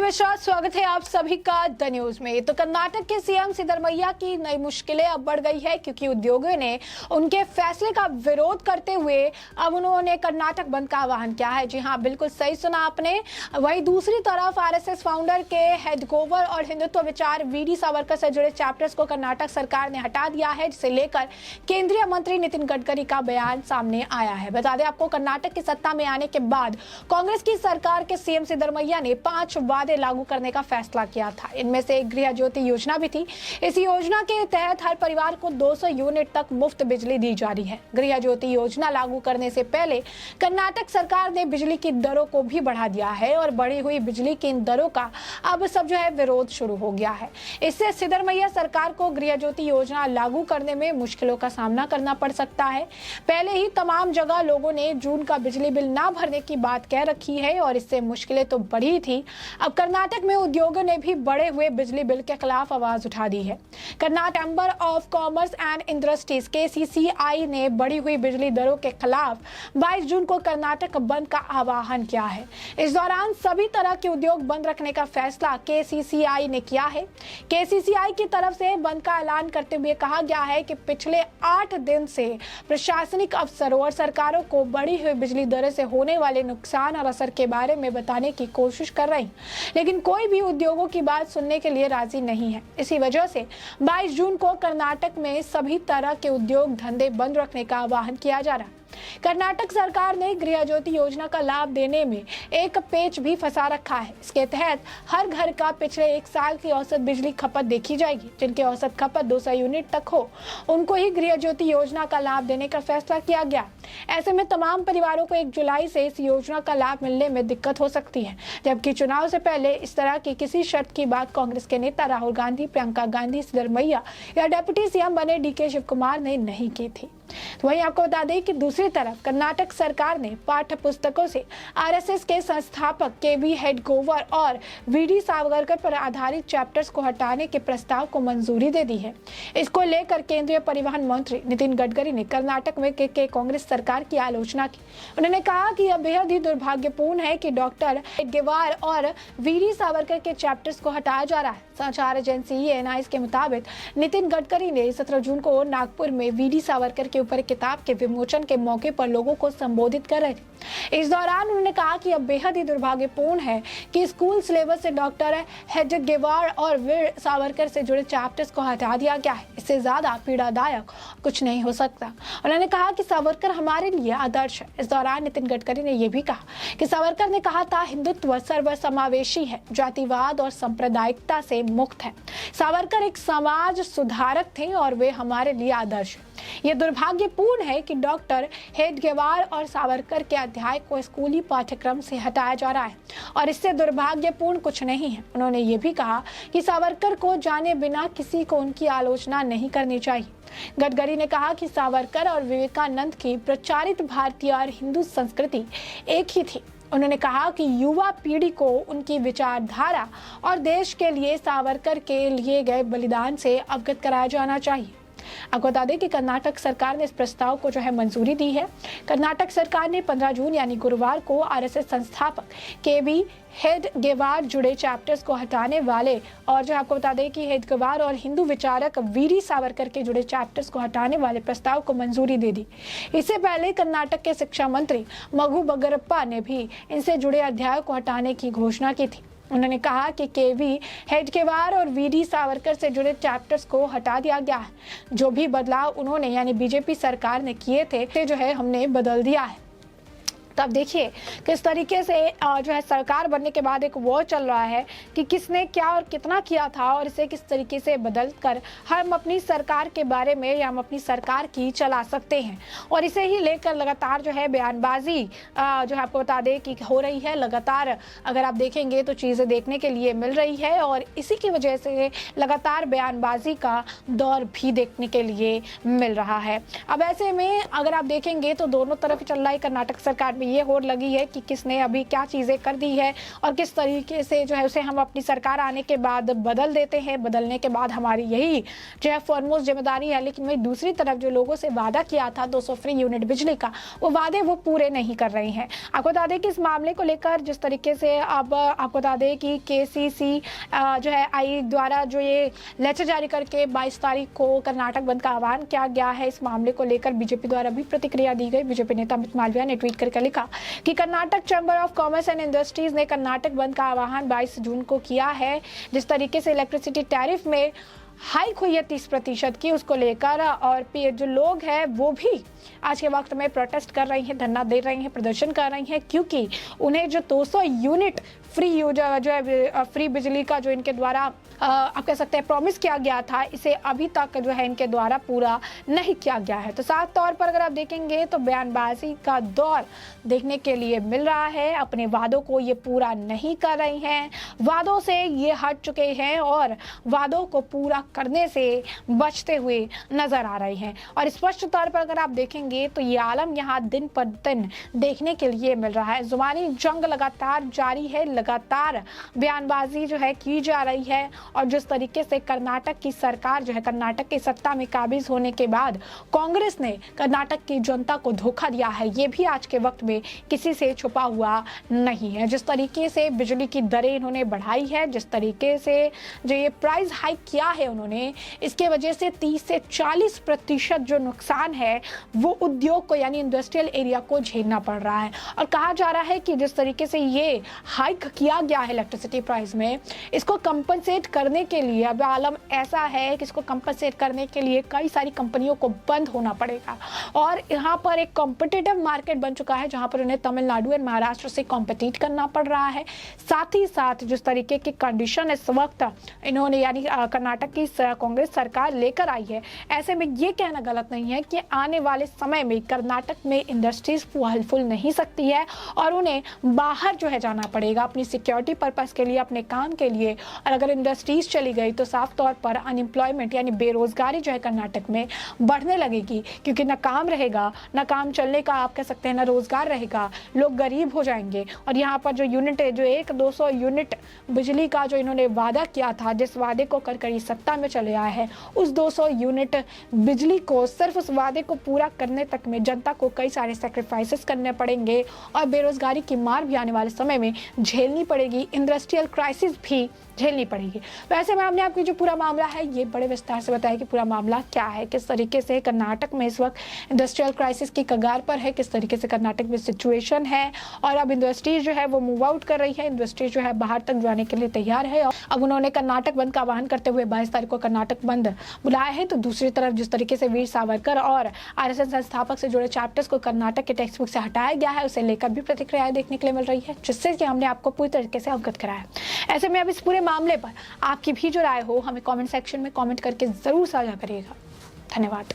नमस्कार, स्वागत है आप सभी का द न्यूज में। तो कर्नाटक के सीएम सिद्धरमैया की नई मुश्किलें अब बढ़ गई है, क्योंकि उद्योगों ने उनके फैसले का विरोध करते हुए अब उन्होंने कर्नाटक बंद का आह्वान किया है। जी हां, बिल्कुल सही सुना आपने। वहीं दूसरी तरफ आरएसएस फाउंडर के हेडगोवर और हिंदुत्व विचार वीडी सावरकर से जुड़े चैप्टर्स को कर्नाटक सरकार ने हटा दिया है, जिसे लेकर केंद्रीय मंत्री नितिन गडकरी का बयान सामने आया है। बता दें आपको, कर्नाटक की सत्ता में आने के बाद कांग्रेस की सरकार के सीएम सिद्धरमैया ने 5 वादे लागू करने का फैसला किया था। इनमें से एक गृह ज्योति योजना भी थी। इस योजना के तहत हर परिवार को 200 यूनिट तक मुफ्त बिजली दी जा रही है। गृह ज्योति योजना लागू करने से पहले कर्नाटक सरकार ने बिजली की दरों को भी बढ़ा दिया है और बढ़ी हुई बिजली की इन दरों का अब सब विरोध शुरू हो गया है। इससे सिद्धरमैया सरकार को गृह ज्योति योजना लागू करने में मुश्किलों का सामना करना पड़ सकता है। पहले ही तमाम जगह लोगों ने जून का बिजली बिल ना भरने की बात कह रखी है और इससे मुश्किलें तो बढ़ी थी। अब कर्नाटक में उद्योगों ने भी बढ़े हुए बिजली बिल के खिलाफ आवाज उठा दी है। Karnataka chamber of commerce and industries KCCI ने बढ़ी हुई बिजली दरों के खिलाफ 22 जून को कर्नाटक बंद का आह्वान किया है। इस दौरान सभी तरह के उद्योग बंद रखने का फैसला केसीसीआई ने किया है। केसीसीआई की तरफ से बंद का ऐलान करते हुए कहा गया है कि पिछले 8 दिन से प्रशासनिक अफसरों और सरकारों को बढ़ी हुई बिजली दरों से होने वाले नुकसान और असर के बारे में बताने की कोशिश कर रही, लेकिन कोई भी उद्योगों की बात सुनने के लिए राजी नहीं है। इसी वजह से 22 जून को कर्नाटक में सभी तरह के उद्योग धंधे बंद रखने का आह्वान किया जा रहा है। कर्नाटक सरकार ने गृह ज्योति योजना का लाभ देने में एक पेच भी फंसा रखा है। इसके तहत हर घर का पिछले 1 साल की औसत बिजली खपत देखी जाएगी। जिनकी औसत खपत 200 यूनिट तक हो, उनको ही गृह ज्योति योजना का लाभ देने का फैसला किया गया। ऐसे में तमाम परिवारों को 1 जुलाई से इस योजना का लाभ मिलने में दिक्कत हो सकती है, जबकि चुनाव से पहले इस तरह की किसी शर्त की बात कांग्रेस के नेता राहुल गांधी, प्रियंका गांधी, सिद्धरमैया या डिप्टी सीएम बने डीके शिव कुमार ने नहीं की थी। वहीं आपको बता दें कि दूसरी तरफ कर्नाटक सरकार ने पाठ्य पुस्तकों से आरएसएस के संस्थापक केवी हेडगोवर और वीडी सावरकर पर आधारित चैप्टर्स को हटाने के प्रस्ताव को मंजूरी दे दी है। इसको लेकर केंद्रीय परिवहन मंत्री नितिन गडकरी ने कर्नाटक में के कांग्रेस सरकार की आलोचना की। उन्होंने कहा कि यह बेहद ही दुर्भाग्यपूर्ण है कि डॉक्टर हेडगेवार और वीडी सावरकर के चैप्टर्स को हटाया जा रहा है। समाचार एजेंसी एएनआई के मुताबिक नितिन गडकरी ने 17 जून को नागपुर में वीडी सावरकर के ऊपर किताब के विमोचन के मौके पर लोगों को संबोधित कर रहे थे। इस दौरान उन्होंने कहा कि यह बेहद ही दुर्भाग्यपूर्ण है कि स्कूल सिलेबस से डॉक्टर हेडगेवार और वीर सावरकर से जुड़े चैप्टर्स को हटा दिया गया है। इससे ज्यादा पीड़ादायक कुछ नहीं हो सकता। उन्होंने कहा कि सावरकर हमारे लिए आदर्श है। इस दौरान नितिन गडकरी ने यह भी कहा कि सावरकर ने कहा था, हिंदुत्व सर्वसमावेशी है, जातिवाद और सांप्रदायिकता से मुक्त है। सावरकर एक समाज सुधारक थे और वे हमारे लिए आदर्श है। यह दुर्भाग्यपूर्ण है कि डॉक्टर हेडगेवार और सावरकर के अध्याय को स्कूली पाठ्यक्रम से हटाया जा रहा है और इससे दुर्भाग्यपूर्ण कुछ नहीं है। उन्होंने ये भी कहा कि सावरकर को जाने बिना किसी को उनकी आलोचना नहीं करनी चाहिए। गडकरी ने कहा कि सावरकर और विवेकानंद की प्रचारित भारतीय और हिंदू संस्कृति एक ही थी। उन्होंने कहा कि युवा पीढ़ी को उनकी विचारधारा और देश के लिए सावरकर के लिए गए बलिदान से अवगत कराया जाना चाहिए। आपको बता दें कि कर्नाटक सरकार ने इस प्रस्ताव को मंजूरी दी है। कर्नाटक सरकार ने 15 जून यानी गुरुवार को आरएसएस संस्थापक केवी हेडगेवार जुड़े चैप्टर्स को हटाने वाले और आपको बता दें कि हेडगेवार और हिंदू विचारक वीरी सावरकर के जुड़े चैप्टर्स को हटाने वाले प्रस्ताव को मंजूरी दे दी। इससे पहले कर्नाटक के शिक्षा मंत्री मधु बगरप्पा ने भी इनसे जुड़े अध्यायों को हटाने की घोषणा की थी। उन्होंने कहा कि केवी हेडगेवार और वीडी सावरकर से जुड़े चैप्टर्स को हटा दिया गया है। जो भी बदलाव उन्होंने यानी बीजेपी सरकार ने किए थे हमने बदल दिया है। तब देखिए किस तरीके से सरकार बनने के बाद एक वॉर चल रहा है कि किसने क्या और कितना किया था और इसे किस तरीके से बदल कर हम अपनी सरकार के बारे में या हम अपनी सरकार की चला सकते हैं। और इसे ही लेकर लगातार बयानबाजी आपको बता दें कि हो रही है। लगातार अगर आप देखेंगे तो चीज़ें देखने के लिए मिल रही है और इसी की वजह से लगातार बयानबाजी का दौर भी देखने के लिए मिल रहा है। अब ऐसे में अगर आप देखेंगे तो दोनों तरफ चल रहा है। कर्नाटक सरकार अभी ये होड़ लगी है कि किसने अभी क्या चीज़ें कर दी है और किस तरीके से जो है उसे हम अपनी सरकार आने के बाद बदल देते हैं। बदलने के बाद हमारी यही जो है फॉरमोस्ट जिम्मेदारी है। लेकिन वही दूसरी तरफ जो लोगों से वादा किया था 200 फ्री यूनिट बिजली का, वो वादे वो पूरे नहीं कर रही हैं। आपको बता दें कि इस मामले को लेकर जिस तरीके से अब आपको बता दें कि KCC जो है आई द्वारा जो ये लेटर जारी करके 22 तारीख को कर्नाटक बंद का आह्वान किया गया है। इस मामले को लेकर बीजेपी द्वारा भी प्रतिक्रिया दी गई। बीजेपी नेता अमित मालविया ने ट्वीट करके लिखा कि Karnataka chamber of commerce and industries ने कर्नाटक बंद का आह्वान 22 जून को किया है। जिस तरीके से इलेक्ट्रिसिटी टैरिफ में हाइक हुई है 30% की, उसको लेकर और जो लोग हैं वो भी आज के वक्त में प्रोटेस्ट कर रही हैं, धरना दे रही हैं, प्रदर्शन कर रही हैं, क्योंकि उन्हें जो 200 यूनिट फ्री जो है फ्री बिजली का जो इनके द्वारा आप कह सकते हैं प्रॉमिस किया गया था, इसे अभी तक जो है इनके द्वारा पूरा नहीं किया गया है। तो साफ तौर पर अगर आप देखेंगे तो बयानबाजी का दौर देखने के लिए मिल रहा है। अपने वादों को ये पूरा नहीं कर रही हैं, वादों से ये हट चुके हैं और वादों को पूरा करने से बचते हुए नजर आ रहे हैं। और स्पष्ट तौर पर अगर आप देखेंगे तो ये आलम यहाँ दिन पर दिन देखने के लिए मिल रहा है। जुबानी जंग लगातार जारी है, लगातार बयानबाजी जो है की जा रही है। और जिस तरीके से कर्नाटक की सरकार जो है कर्नाटक की सत्ता में काबिज होने के बाद कांग्रेस ने कर्नाटक की जनता को धोखा दिया है, ये भी आज के वक्त में किसी से छुपा हुआ नहीं है। जिस तरीके से बिजली की दरें इन्होंने बढ़ाई है, जिस तरीके से जो ये प्राइस हाइक किया है उन्होंने, इसके वजह से 30 से 40% जो नुकसान है वो उद्योग को यानी इंडस्ट्रियल एरिया को झेलना पड़ रहा है। और कहा जा रहा है कि जिस तरीके से ये हाइक किया गया है इलेक्ट्रिसिटी प्राइस में, इसको कंपनसेट करने के लिए अब आलम ऐसा है कि इसको कंपनसेट करने के लिए कई सारी कंपनियों को बंद होना पड़ेगा। और यहाँ पर एक कॉम्पिटिटिव मार्केट बन चुका है जहाँ पर उन्हें तमिलनाडु और महाराष्ट्र से कॉम्पिटिट करना पड़ रहा है। साथ ही साथ जिस तरीके की कंडीशन इस वक्त इन्होंने यानी कर्नाटक की कांग्रेस सरकार लेकर आई है, ऐसे में ये कहना गलत नहीं है कि आने वाले समय में कर्नाटक में इंडस्ट्रीज फुल नहीं सकती है और उन्हें बाहर जो है जाना पड़ेगा अपनी सिक्योरिटी पर्पस के लिए, अपने काम के लिए। और अगर इंडस्ट्रीज चली गई तो साफ तौर पर अनएम्प्लॉयमेंट यानी बेरोजगारी जो है कर्नाटक में बढ़ने लगेगी, क्योंकि ना काम रहेगा, ना काम चलने का आप कह सकते हैं, ना रोजगार रहेगा, लोग गरीब हो जाएंगे। और यहाँ पर जो यूनिट है, जो 200 यूनिट बिजली का जो इन्होंने वादा किया था, जिस वादे को कर करी सत्ता में चले आए हैं, उस 200 यूनिट बिजली को सिर्फ उस वादे को पूरा करने तक में जनता को कई सारे सेक्रीफाइसेस करने पड़ेंगे और बेरोजगारी की मार भी आने वाले समय में झेलनी पड़ेगी, इंडस्ट्रियल क्राइसिस भी झेलनी पड़ेगी। वैसे में हमने आपको जो पूरा मामला है ये बड़े विस्तार से बताया कि पूरा मामला क्या है, किस तरीके से कर्नाटक में इस वक्त इंडस्ट्रियल क्राइसिस की कगार पर है, किस तरीके से कर्नाटक में सिचुएशन है। और अब इंडस्ट्रीज जो है वो मूव आउट कर रही है, इंडस्ट्रीज जो है बाहर तक जाने के लिए तैयार है। और अब उन्होंने कर्नाटक बंद का आह्वान करते हुए 22 तारीख को कर्नाटक बंद बुलाया है। तो दूसरी तरफ जिस तरीके से वीर सावरकर और RSS संस्थापक से जुड़े चैप्टर्स को कर्नाटक के टेक्स्ट बुक से हटाया गया है, उसे लेकर भी प्रतिक्रियाएं देखने के लिए मिल रही है, जिससे कि हमने आपको पूरी तरीके से अवगत कराया। ऐसे में अब इस पूरे मामले पर आपकी भी जो राय हो हमें कमेंट सेक्शन में कमेंट करके जरूर साझा करिएगा। धन्यवाद।